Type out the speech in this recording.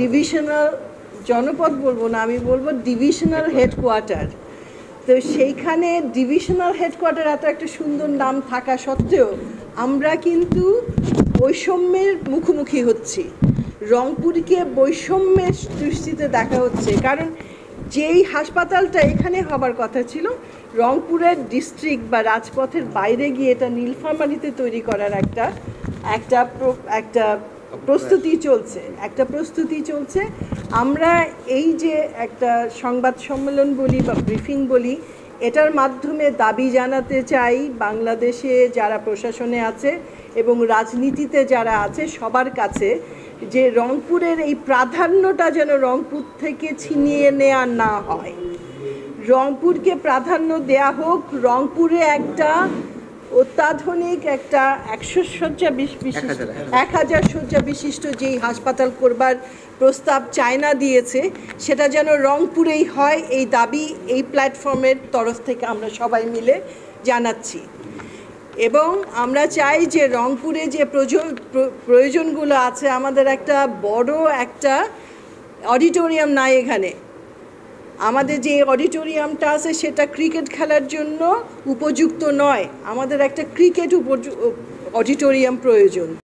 Divisional জনপদ বলবো না, আমি বলবো ডিভিশনাল হেডকোয়ার্টার। তো সেইখানে ডিভিশনাল হেডকোয়ার্টার এত একটা সুন্দর নাম থাকা সত্ত্বেও আমরা কিন্তু বৈষম্যের মুখোমুখি হচ্ছি। রংপুরকে বৈষম্যের দৃষ্টিতে দেখা হচ্ছে, কারণ যেই হাসপাতালটা এখানে হবার কথা ছিল রংপুরের ডিস্ট্রিক্ট বা রাজপথের বাইরে গিয়ে এটা নীলফামারীতে তৈরি করার একটা প্রস্তুতি চলছে। আমরা এই যে একটা সংবাদ সম্মেলন বলি বা ব্রিফিং বলি, এটার মাধ্যমে দাবি জানাতে চাই বাংলাদেশে যারা প্রশাসনে আছে এবং রাজনীতিতে যারা আছে সবার কাছে, যে রংপুরের এই প্রাধান্যটা যেন রংপুর থেকে ছিনিয়ে নেওয়া না হয়। রংপুরকে প্রাধান্য দেয়া হোক। রংপুরে একটা অত্যাধুনিক একটা 1000 শয্যা বিশিষ্ট যেই হাসপাতাল করবার প্রস্তাব চায়না দিয়েছে, সেটা যেন রংপুরেই হয়, এই দাবি এই প্ল্যাটফর্মের তরফ থেকে আমরা সবাই মিলে জানাচ্ছি। এবং আমরা চাই যে রংপুরে যে প্রয়োজনগুলো আছে, আমাদের একটা বড় একটা অডিটোরিয়াম নাই এখানে। আমাদের যে অডিটোরিয়ামটা আছে সেটা ক্রিকেট খেলার জন্য উপযুক্ত নয়, আমাদের একটা ক্রিকেট অডিটোরিয়াম প্রয়োজন।